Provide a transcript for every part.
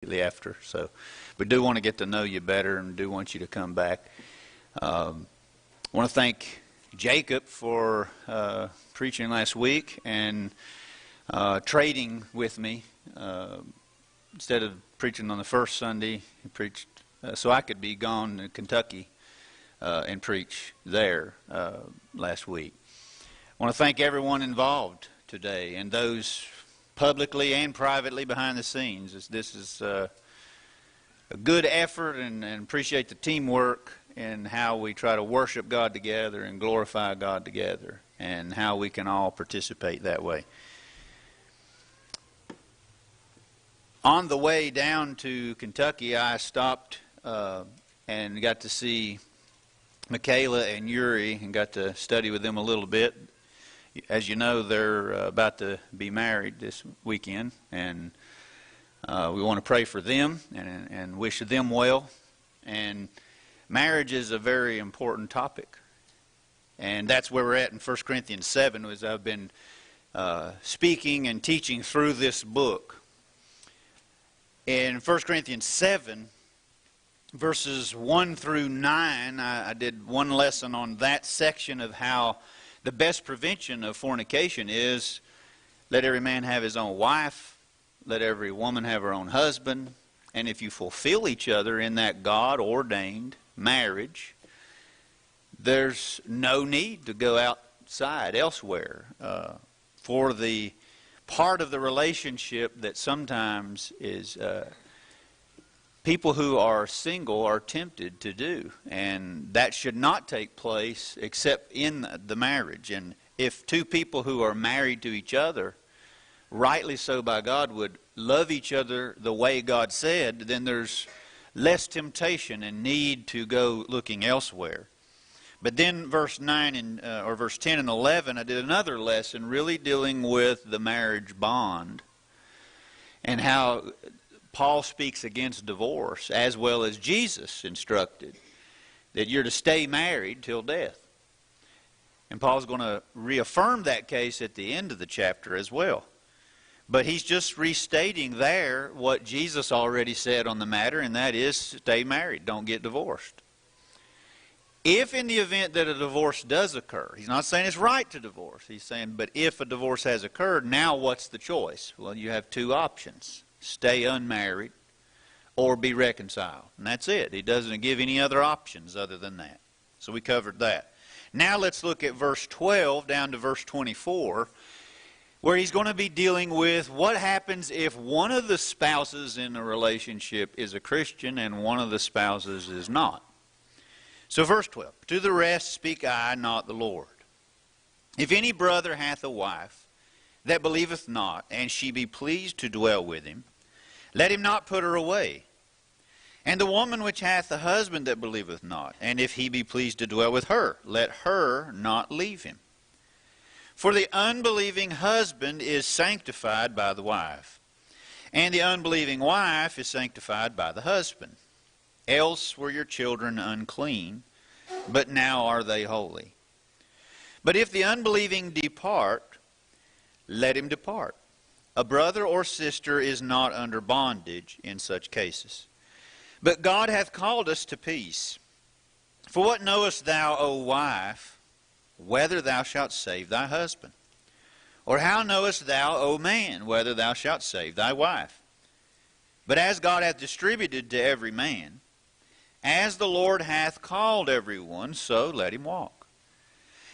immediately after. So we do want to get to know you better and do want you to come back. I want to thank Jacob for preaching last week and trading with me. Instead of preaching on the first Sunday, he preached so I could be gone to Kentucky and preach there last week. I want to thank everyone involved today and those publicly and privately behind the scenes. This is a good effort, and appreciate the teamwork and how we try to worship God together and glorify God together, and how we can all participate that way. On the way down to Kentucky, I stopped and got to see Michaela and Yuri and got to study with them a little bit. As you know, they're about to be married this weekend, and we want to pray for them and wish them well. And marriage is a very important topic, and that's where we're at in 1 Corinthians 7, as I've been speaking and teaching through this book. In 1 Corinthians 7, verses 1 through 9, I did one lesson on that section of how the best prevention of fornication is let every man have his own wife, let every woman have her own husband, and if you fulfill each other in that God-ordained marriage, there's no need to go outside elsewhere for the part of the relationship that sometimes is people who are single are tempted to do, and that should not take place except in the marriage. And if two people who are married to each other, rightly so by God, would love each other the way God said, then there's less temptation and need to go looking elsewhere. But then verse 9 or verse 10 and 11, I did another lesson really dealing with the marriage bond and how Paul speaks against divorce, as well as Jesus instructed that you're to stay married till death. And Paul's going to reaffirm that case at the end of the chapter as well. But he's just restating there what Jesus already said on the matter, and that is stay married, don't get divorced. If in the event that a divorce does occur, he's not saying it's right to divorce, he's saying, but if a divorce has occurred, now what's the choice? Well, you have two options. Stay unmarried or be reconciled. And that's it. He doesn't give any other options other than that. So we covered that. Now let's look at verse 12 down to verse 24, where he's going to be dealing with what happens if one of the spouses in a relationship is a Christian and one of the spouses is not. So verse 12, to the rest speak I, not the Lord. If any brother hath a wife that believeth not, and she be pleased to dwell with him, let him not put her away. And the woman which hath a husband that believeth not, and if he be pleased to dwell with her, let her not leave him. For the unbelieving husband is sanctified by the wife, and the unbelieving wife is sanctified by the husband. Else were your children unclean, but now are they holy. But if the unbelieving depart, let him depart. A brother or sister is not under bondage in such cases. But God hath called us to peace. For what knowest thou, O wife, whether thou shalt save thy husband? Or how knowest thou, O man, whether thou shalt save thy wife? But as God hath distributed to every man, as the Lord hath called every one, so let him walk.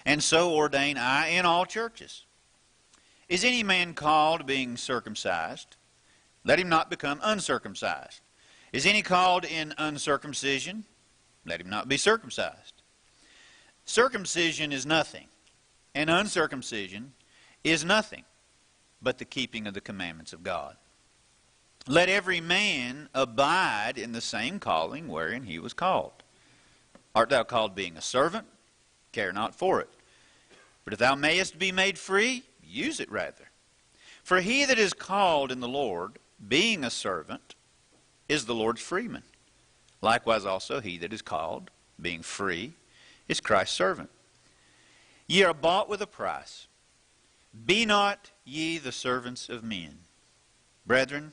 And so ordain I in all churches. Is any man called being circumcised? Let him not become uncircumcised. Is any called in uncircumcision? Let him not be circumcised. Circumcision is nothing, and uncircumcision is nothing, but the keeping of the commandments of God. Let every man abide in the same calling wherein he was called. Art thou called being a servant? Care not for it. But if thou mayest be made free, use it rather. For he that is called in the Lord, being a servant, is the Lord's freeman. Likewise also he that is called, being free, is Christ's servant. Ye are bought with a price. Be not ye the servants of men. Brethren,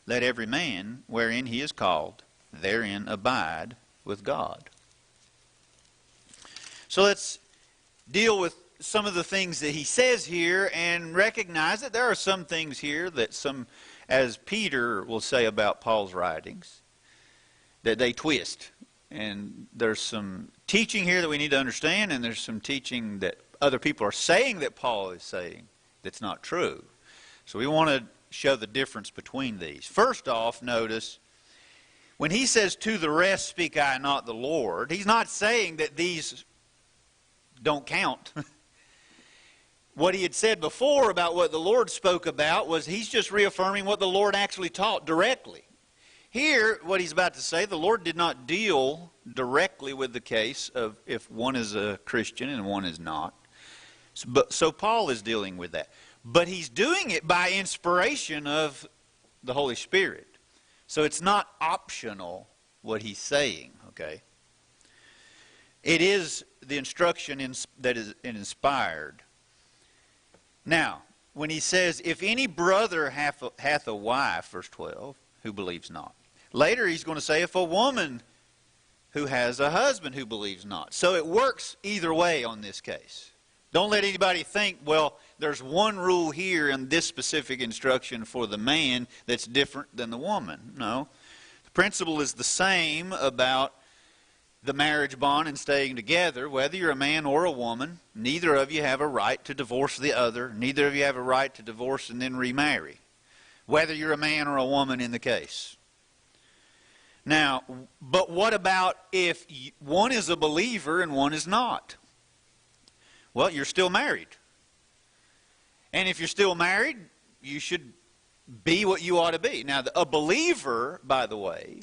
let every man, wherein he is called, therein abide with God. So let's deal with some of the things that he says here and recognize that there are some things here that as Peter will say about Paul's writings, that they twist. And there's some teaching here that we need to understand, and there's some teaching that other people are saying that Paul is saying that's not true. So we want to show the difference between these. First off, notice, when he says, to the rest speak I, not the Lord, he's not saying that these don't count. What he had said before about what the Lord spoke about was he's just reaffirming what the Lord actually taught directly. Here, what he's about to say, the Lord did not deal directly with the case of if one is a Christian and one is not. So Paul is dealing with that. But he's doing it by inspiration of the Holy Spirit. So it's not optional what he's saying, okay? It is the instruction that is inspired. Now, when he says, if any brother hath a wife, verse 12, who believes not. Later he's going to say, if a woman who has a husband who believes not. So it works either way on this case. Don't let anybody think, well, there's one rule here in this specific instruction for the man that's different than the woman. No. The principle is the same about the marriage bond and staying together. Whether you're a man or a woman, neither of you have a right to divorce the other. Neither of you have a right to divorce and then remarry. Whether you're a man or a woman in the case. Now, but what about if one is a believer and one is not? Well, you're still married. And if you're still married, you should be what you ought to be. Now, a believer, by the way,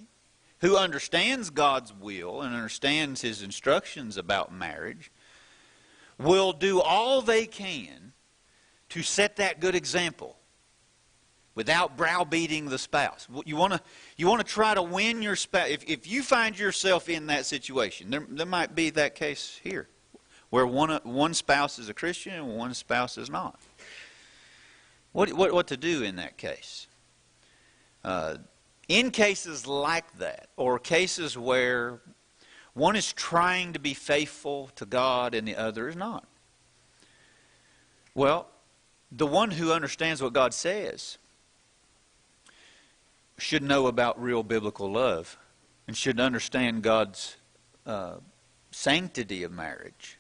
who understands God's will and understands his instructions about marriage, will do all they can to set that good example without browbeating the spouse. You want to try to win your spouse. If you find yourself in that situation, there might be that case here, where one spouse is a Christian and one spouse is not. What to do in that case? In cases like that, or cases where one is trying to be faithful to God and the other is not. Well, the one who understands what God says should know about real biblical love and should understand God's sanctity of marriage.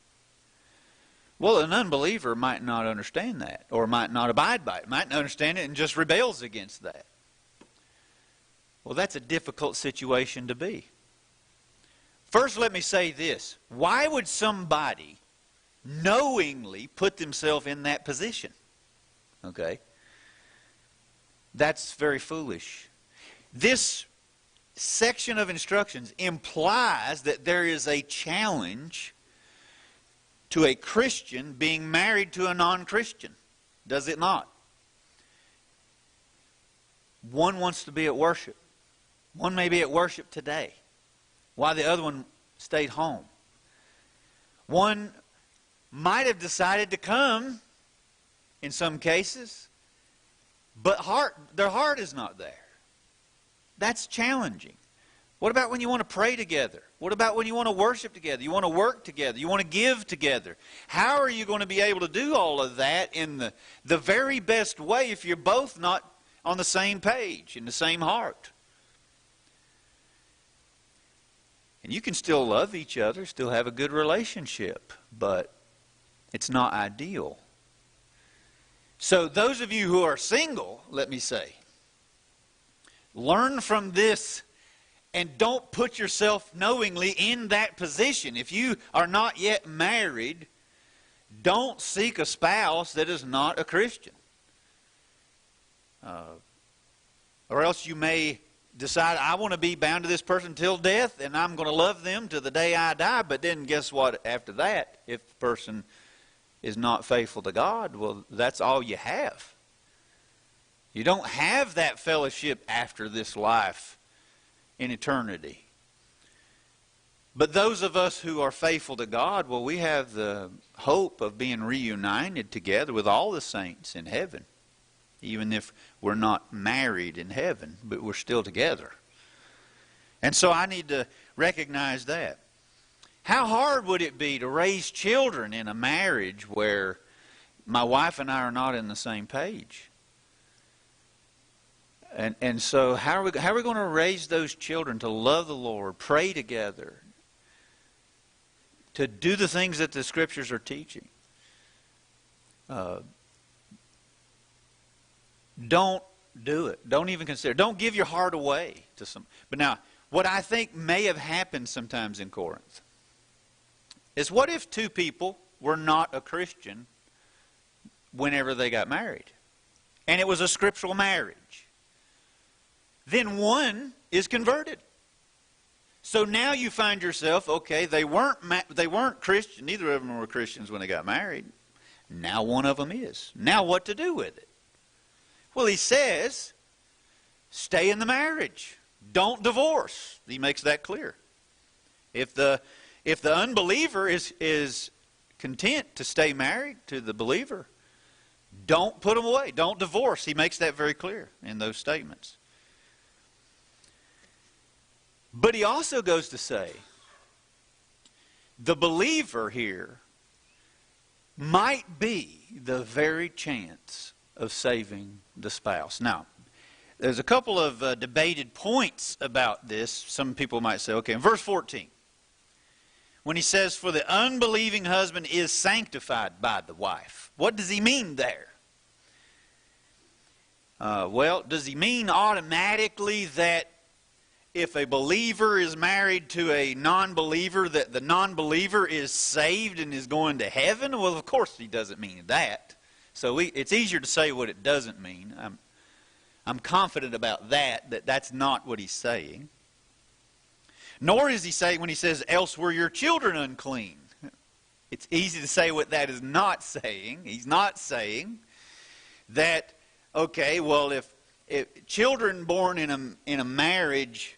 Well, an unbeliever might not understand that, or might not abide by it, might not understand it and just rebels against that. Well, that's a difficult situation to be. First, let me say this. Why would somebody knowingly put themselves in that position? Okay? That's very foolish. This section of instructions implies that there is a challenge to a Christian being married to a non-Christian. Does it not? One wants to be at worship. One may be at worship today, while the other one stayed home. One might have decided to come, in some cases, but their heart is not there. That's challenging. What about when you want to pray together? What about when you want to worship together? You want to work together? You want to give together? How are you going to be able to do all of that in the very best way if you're both not on the same page, in the same heart? And you can still love each other, still have a good relationship, but it's not ideal. So those of you who are single, let me say, learn from this and don't put yourself knowingly in that position. If you are not yet married, don't seek a spouse that is not a Christian. Or else you may decide, I want to be bound to this person till death, and I'm going to love them to the day I die. But then guess what? After that, if the person is not faithful to God, well, that's all you have. You don't have that fellowship after this life in eternity. But those of us who are faithful to God, well, we have the hope of being reunited together with all the saints in heaven, even if we're not married in heaven, but we're still together. And so I need to recognize that. How hard would it be to raise children in a marriage where my wife and I are not in the same page? And so how are we going to raise those children to love the Lord, pray together, to do the things that the Scriptures are teaching? Don't do it. Don't even consider. Don't give your heart away to some. But now, what I think may have happened sometimes in Corinth is, what if two people were not a Christian whenever they got married? And it was a scriptural marriage. Then one is converted. So now you find yourself, okay, they weren't Christian. Neither of them were Christians when they got married. Now one of them is. Now what to do with it? Well, he says, stay in the marriage. Don't divorce. He makes that clear. If the unbeliever is content to stay married to the believer, don't put them away. Don't divorce. He makes that very clear in those statements. But he also goes to say, the believer here might be the very chance of saving the spouse. Now, there's a couple of debated points about this. Some people might say, okay, in verse 14, when he says, for the unbelieving husband is sanctified by the wife, what does he mean there? Well, does he mean automatically that if a believer is married to a non-believer, that the non-believer is saved and is going to heaven? Well, of course he doesn't mean that. So it's easier to say what it doesn't mean. I'm confident about that that's not what he's saying. Nor is he saying, when he says, else were your children unclean. It's easy to say what that is not saying. He's not saying that, okay, well, if children born in a marriage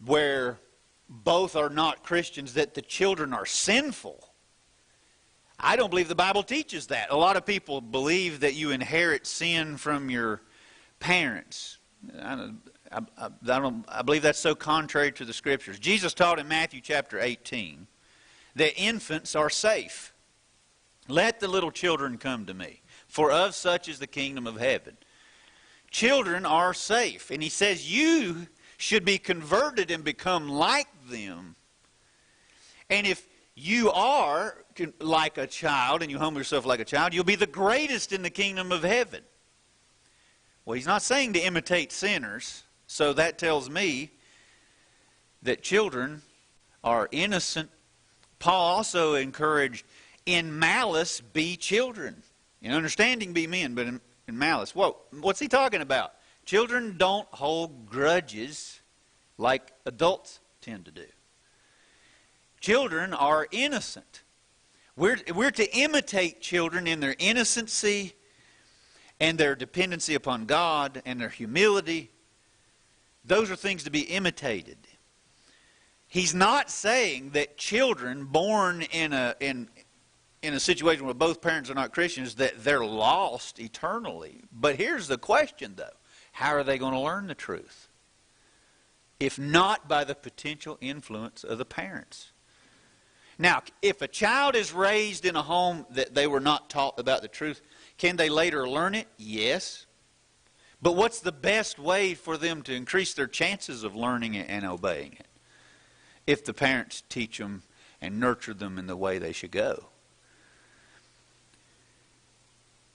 where both are not Christians, that the children are sinful. I don't believe the Bible teaches that. A lot of people believe that you inherit sin from your parents. I believe that's so contrary to the Scriptures. Jesus taught in Matthew chapter 18 that infants are safe. Let the little children come to me, for of such is the kingdom of heaven. Children are safe. And he says you should be converted and become like them. And if you are like a child and you humble yourself like a child, you'll be the greatest in the kingdom of heaven. Well, he's not saying to imitate sinners. So that tells me that children are innocent. Paul also encouraged, in malice be children. In understanding be men, but in malice. What's he talking about? Children don't hold grudges like adults tend to do. Children are innocent. We're to imitate children in their innocency and their dependency upon God and their humility. Those are things to be imitated. He's not saying that children born in a situation where both parents are not Christians, that they're lost eternally. But here's the question, though. How are they going to learn the truth? If not by the potential influence of the parents. Now, if a child is raised in a home that they were not taught about the truth, can they later learn it? Yes. But what's the best way for them to increase their chances of learning it and obeying it? If the parents teach them and nurture them in the way they should go.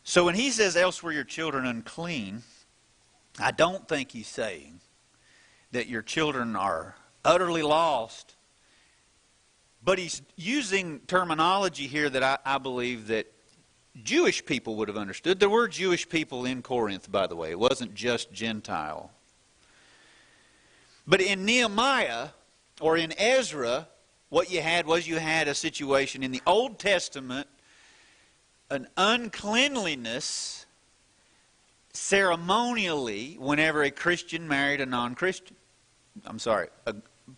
So when he says, else were your children unclean, I don't think he's saying that your children are utterly lost. But he's using terminology here that I believe that Jewish people would have understood. There were Jewish people in Corinth, by the way. It wasn't just Gentile. But in Nehemiah or in Ezra, what you had was you had a situation in the Old Testament, an uncleanliness ceremonially whenever a Christian married a non-Christian.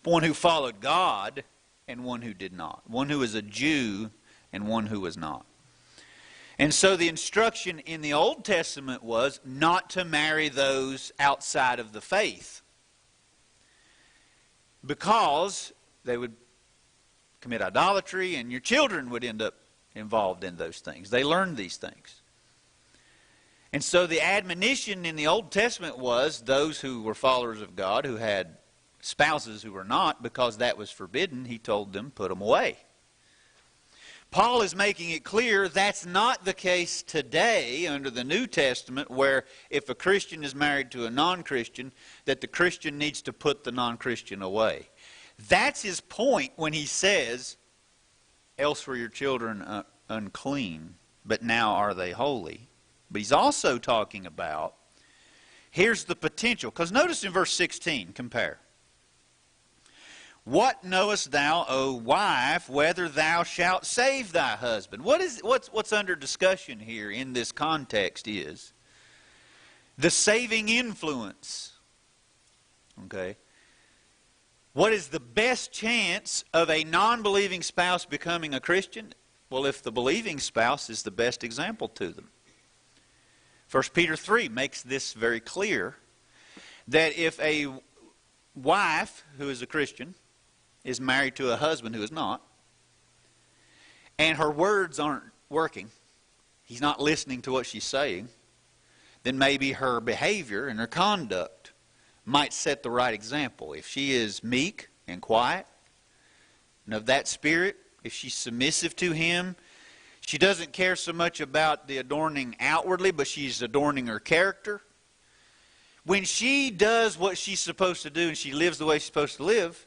One who followed God and one who did not. One who was a Jew and one who was not. And so the instruction in the Old Testament was not to marry those outside of the faith, because they would commit idolatry and your children would end up involved in those things. They learned these things. And so the admonition in the Old Testament was those who were followers of God, who had spouses who were not, because that was forbidden, he told them, put them away. Paul is making it clear that's not the case today under the New Testament, where if a Christian is married to a non-Christian, that the Christian needs to put the non-Christian away. That's his point when he says, else were your children unclean, but now are they holy. But he's also talking about, here's the potential. Because notice in verse 16, compare. What knowest thou, O wife, whether thou shalt save thy husband? What's under discussion here in this context is the saving influence. Okay? What is the best chance of a non-believing spouse becoming a Christian? Well, if the believing spouse is the best example to them. 1 Peter 3 makes this very clear, that if a wife who is a Christian is married to a husband who is not, and her words aren't working, he's not listening to what she's saying, then maybe her behavior and her conduct might set the right example. If she is meek and quiet, and of that spirit, if she's submissive to him, she doesn't care so much about the adorning outwardly, but she's adorning her character. When she does what she's supposed to do and she lives the way she's supposed to live,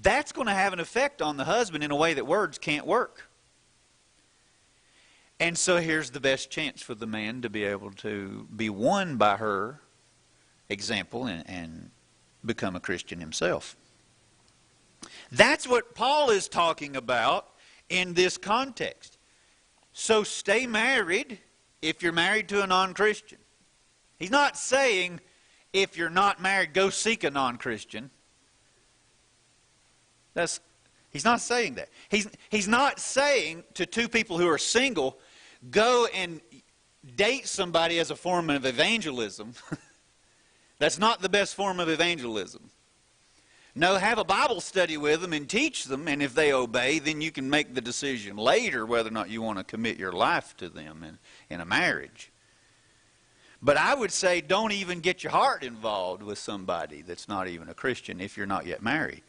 that's going to have an effect on the husband in a way that words can't work. And so here's the best chance for the man to be able to be won by her example and become a Christian himself. That's what Paul is talking about in this context. So stay married if you're married to a non-Christian. He's not saying if you're not married, go seek a non-Christian. He's not saying that. He's not saying to two people who are single, go and date somebody as a form of evangelism. That's not the best form of evangelism. No, have a Bible study with them and teach them, and if they obey, then you can make the decision later whether or not you want to commit your life to them in a marriage. But I would say don't even get your heart involved with somebody that's not even a Christian if you're not yet married.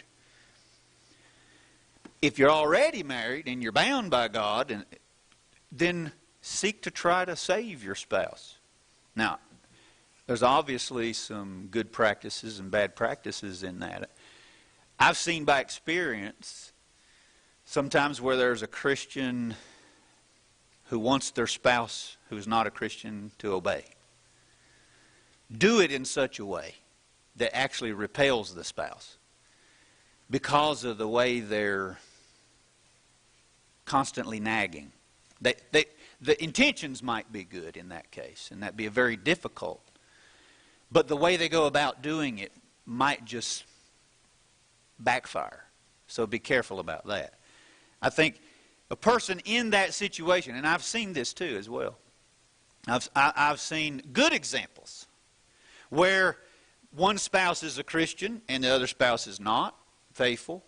If you're already married and you're bound by God, then seek to try to save your spouse. Now, there's obviously some good practices and bad practices in that. I've seen by experience sometimes where there's a Christian who wants their spouse who's not a Christian to obey. Do it in such a way that actually repels the spouse because of the way they're constantly nagging. The intentions might be good in that case, and that'd be very difficult. But the way they go about doing it might just backfire. So be careful about that. I think a person in that situation, and I've seen this too as well. I've seen good examples where one spouse is a Christian and the other spouse is not faithful.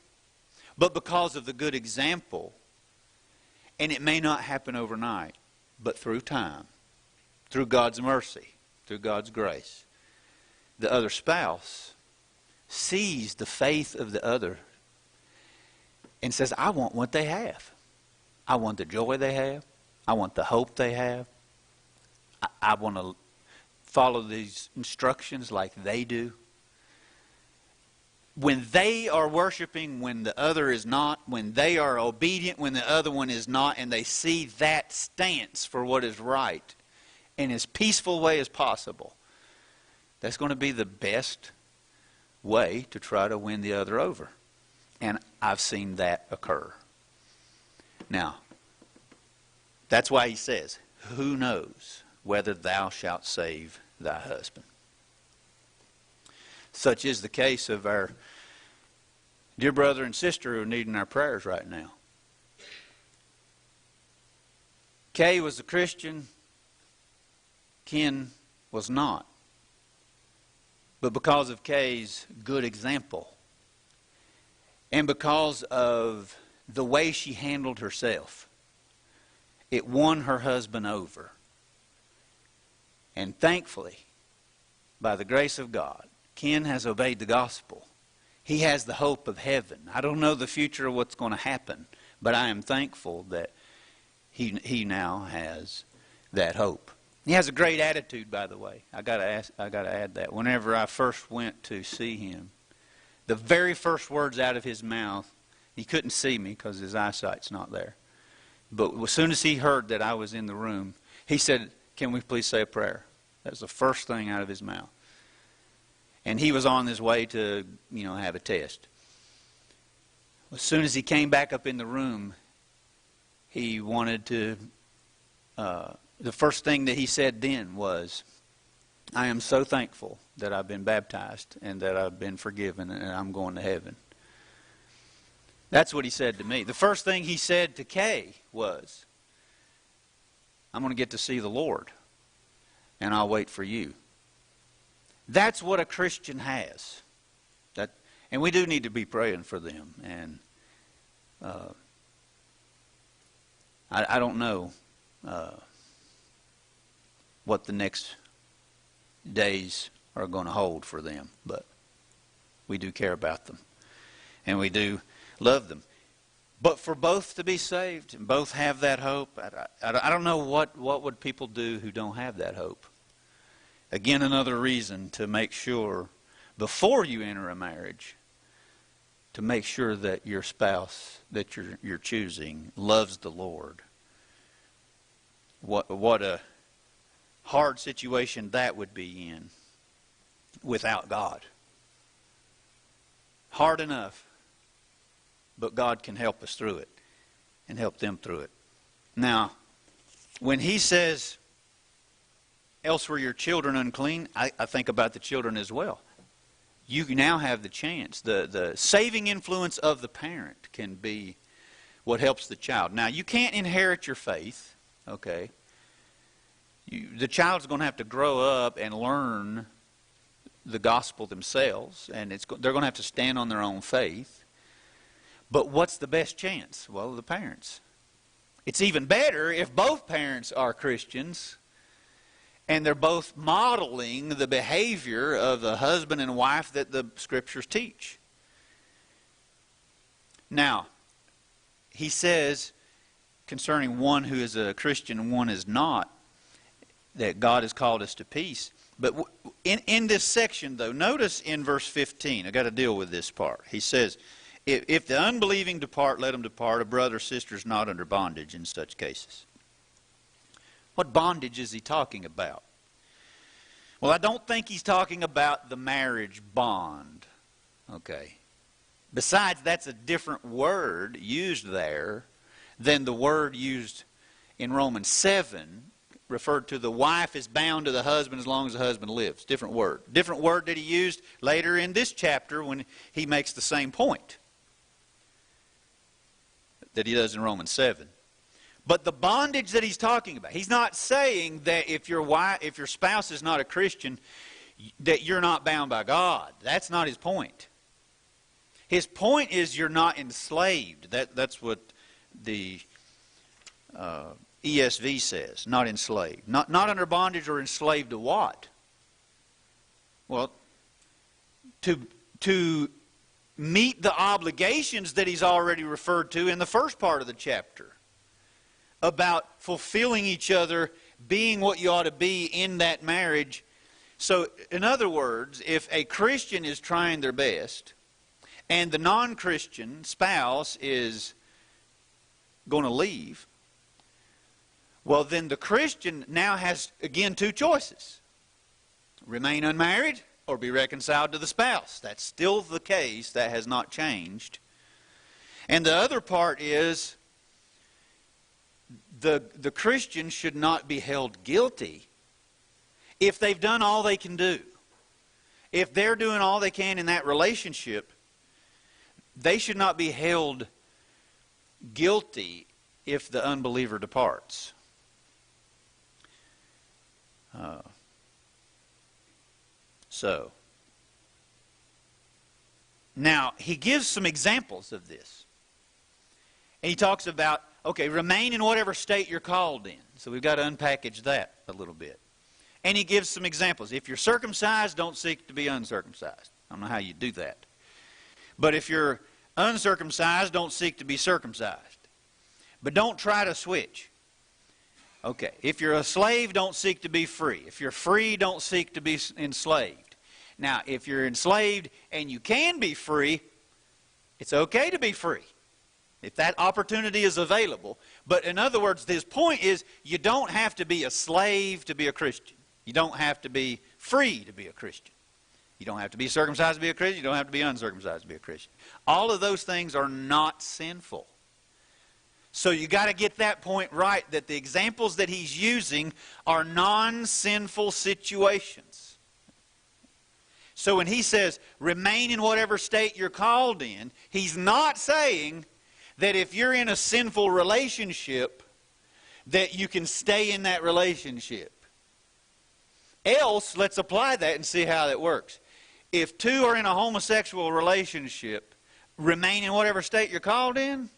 But because of the good example, and it may not happen overnight, but through time, through God's mercy, through God's grace, the other spouse sees the faith of the other and says, I want what they have. I want the joy they have. I want the hope they have. I want to follow these instructions like they do. When they are worshiping, when the other is not, when they are obedient, when the other one is not, and they see that stance for what is right in as peaceful way as possible, that's going to be the best way to try to win the other over. And I've seen that occur. Now, that's why he says, who knows whether thou shalt save thy husband? Such is the case of our dear brother and sister who are needing our prayers right now. Kay was a Christian. Ken was not. But because of Kay's good example, and because of the way she handled herself, it won her husband over. And thankfully, by the grace of God, Ken has obeyed the gospel. He has the hope of heaven. I don't know the future of what's going to happen, but I am thankful that he now has that hope. He has a great attitude, by the way. I got to add that. Whenever I first went to see him, the very first words out of his mouth, he couldn't see me because his eyesight's not there. But as soon as he heard that I was in the room, he said, "Can we please say a prayer?" That was the first thing out of his mouth. And he was on his way to, have a test. As soon as he came back up in the room, he wanted to, the first thing that he said then was, "I am so thankful that I've been baptized and that I've been forgiven and I'm going to heaven." That's what he said to me. The first thing he said to Kay was, "I'm going to get to see the Lord and I'll wait for you." That's what a Christian has. And we do need to be praying for them. And I don't know what the next days are going to hold for them, but we do care about them and we do love them. But for both to be saved and both have that hope, I don't know what would people do who don't have that hope. Again, another reason to make sure before you enter a marriage, to make sure that your spouse that you're choosing loves the Lord. What a hard situation that would be in without God. Hard enough, but God can help us through it and help them through it. Now, when he says, "Else were your children unclean," I think about the children as well. You now have the chance. The saving influence of the parent can be what helps the child. Now, you can't inherit your faith, okay? The child's going to have to grow up and learn the gospel themselves, and they're going to have to stand on their own faith. But what's the best chance? Well, the parents. It's even better if both parents are Christians and they're both modeling the behavior of the husband and wife that the Scriptures teach. Now, he says concerning one who is a Christian and one is not, that God has called us to peace. But in this section, though, notice in verse 15, I've got to deal with this part. He says, if the unbelieving depart, let them depart. A brother or sister is not under bondage in such cases. What bondage is he talking about? Well, I don't think he's talking about the marriage bond. Okay. Besides, that's a different word used there than the word used in Romans 7, referred to the wife is bound to the husband as long as the husband lives. Different word. Different word that he used later in this chapter when he makes the same point that he does in Romans 7. But the bondage that he's talking about, he's not saying that if your spouse is not a Christian, that you're not bound by God. That's not his point. His point is you're not enslaved. That's what the ESV says, not enslaved. Not under bondage or enslaved to what? Well, to meet the obligations that he's already referred to in the first part of the chapter about fulfilling each other, being what you ought to be in that marriage. So, in other words, if a Christian is trying their best and the non-Christian spouse is going to leave, well, then the Christian now has, again, two choices. Remain unmarried or be reconciled to the spouse. That's still the case. That has not changed. And the other part is the Christian should not be held guilty if they've done all they can do. If they're doing all they can in that relationship, they should not be held guilty if the unbeliever departs. So, now, he gives some examples of this. And he talks about, okay, remain in whatever state you're called in. So we've got to unpackage that a little bit. And he gives some examples. If you're circumcised, don't seek to be uncircumcised. I don't know how you do that. But if you're uncircumcised, don't seek to be circumcised. But don't try to switch. Okay, if you're a slave, don't seek to be free. If you're free, don't seek to be enslaved. Now, if you're enslaved and you can be free, it's okay to be free, if that opportunity is available. But in other words, his point is, you don't have to be a slave to be a Christian. You don't have to be free to be a Christian. You don't have to be circumcised to be a Christian. You don't have to be uncircumcised to be a Christian. All of those things are not sinful. So you got to get that point right, that the examples that he's using are non-sinful situations. So when he says, remain in whatever state you're called in, he's not saying that if you're in a sinful relationship, that you can stay in that relationship. Else, let's apply that and see how that works. If two are in a homosexual relationship, remain in whatever state you're called in?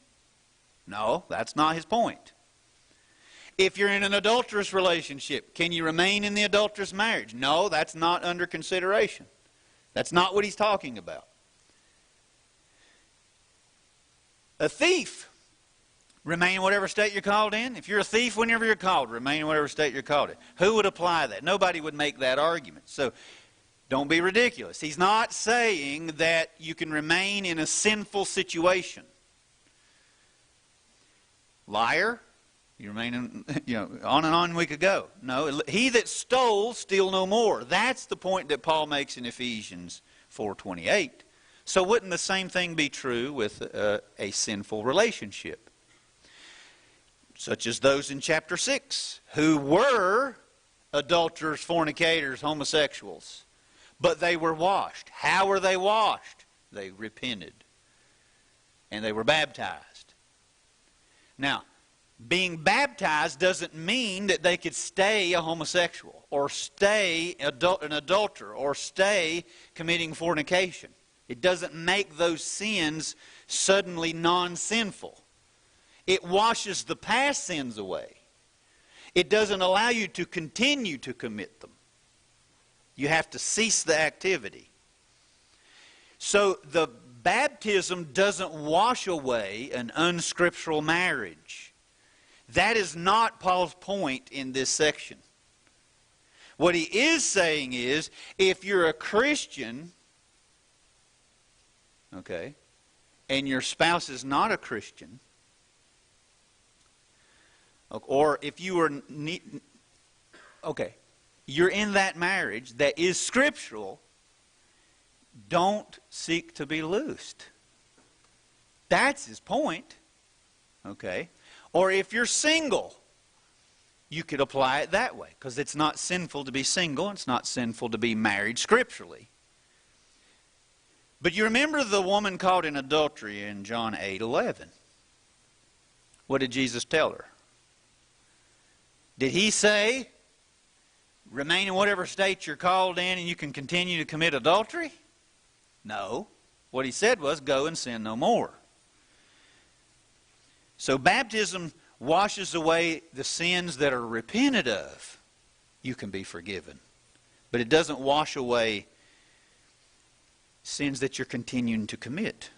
No, that's not his point. If you're in an adulterous relationship, can you remain in the adulterous marriage? No, that's not under consideration. That's not what he's talking about. A thief, remain in whatever state you're called in. If you're a thief whenever you're called, remain in whatever state you're called in. Who would apply that? Nobody would make that argument. So don't be ridiculous. He's not saying that you can remain in a sinful situation. Liar, you remain in, on and on we could go. No, he that stole, steal no more. That's the point that Paul makes in Ephesians 4:28. So wouldn't the same thing be true with a sinful relationship? Such as those in chapter 6, who were adulterers, fornicators, homosexuals, but they were washed. How were they washed? They repented. And they were baptized. Now, being baptized doesn't mean that they could stay a homosexual, or stay an adulterer, or stay committing fornication. It doesn't make those sins suddenly non-sinful. It washes the past sins away. It doesn't allow you to continue to commit them. You have to cease the activity. So the baptism doesn't wash away an unscriptural marriage. That is not Paul's point in this section. What he is saying is, if you're a Christian, okay, and your spouse is not a Christian, or if you are, okay, you're in that marriage that is scriptural, don't seek to be loosed. That's his point. Okay? Or if you're single, you could apply it that way, because it's not sinful to be single, it's not sinful to be married scripturally. But you remember the woman caught in adultery in John 8:11. What did Jesus tell her? Did he say, remain in whatever state you're called in and you can continue to commit adultery? No. What he said was, go and sin no more. So baptism washes away the sins that are repented of. You can be forgiven. But it doesn't wash away sins that you're continuing to commit.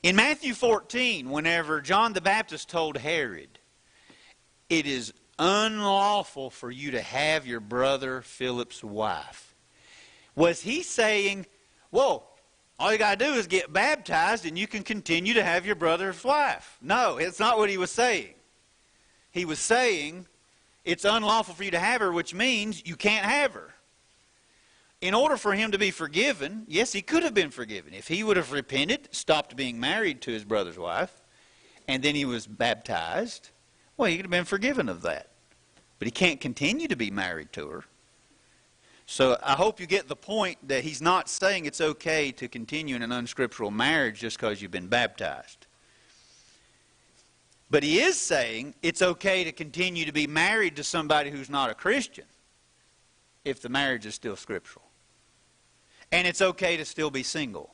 In Matthew 14, whenever John the Baptist told Herod, it is unlawful for you to have your brother Philip's wife, was he saying, whoa, all you got to do is get baptized and you can continue to have your brother's wife? No, it's not what he was saying. He was saying it's unlawful for you to have her, which means you can't have her. In order for him to be forgiven, yes, he could have been forgiven. If he would have repented, stopped being married to his brother's wife, and then he was baptized, well, he could have been forgiven of that. But he can't continue to be married to her. So I hope you get the point that he's not saying it's okay to continue in an unscriptural marriage just because you've been baptized. But he is saying it's okay to continue to be married to somebody who's not a Christian if the marriage is still scriptural. And it's okay to still be single.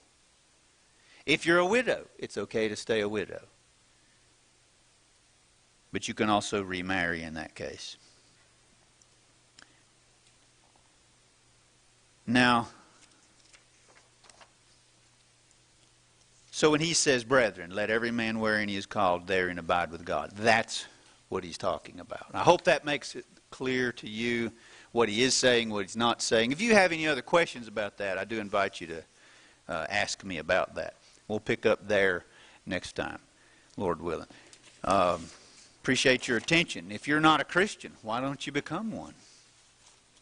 If you're a widow, it's okay to stay a widow. But you can also remarry in that case. Now, so when he says, brethren, let every man wherein he is called therein abide with God, that's what he's talking about. I hope that makes it clear to you what he is saying, what he's not saying. If you have any other questions about that, I do invite you to ask me about that. We'll pick up there next time, Lord willing. Appreciate your attention. If you're not a Christian, why don't you become one?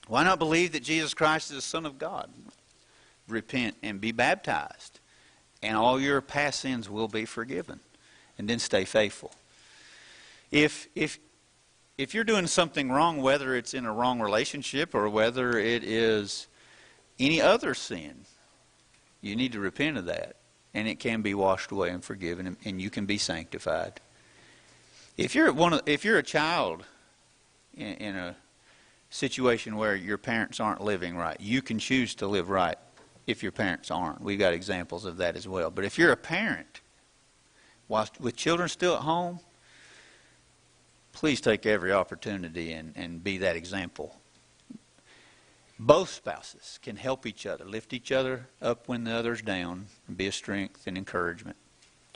Why not believe that Jesus Christ is the Son of God? Repent and be baptized, and all your past sins will be forgiven. And then stay faithful. If you're doing something wrong, whether it's in a wrong relationship or whether it is any other sin, you need to repent of that. And it can be washed away and forgiven, and you can be sanctified. If you're a child in a situation where your parents aren't living right, you can choose to live right if your parents aren't. We've got examples of that as well. But if you're a parent, with children still at home, please take every opportunity and be that example. Both spouses can help each other, lift each other up when the other's down, and be a strength and encouragement.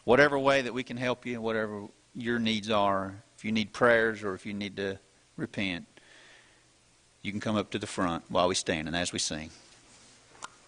Whatever way that we can help you, whatever your needs are, if you need prayers or if you need to repent, you can come up to the front while we stand and as we sing.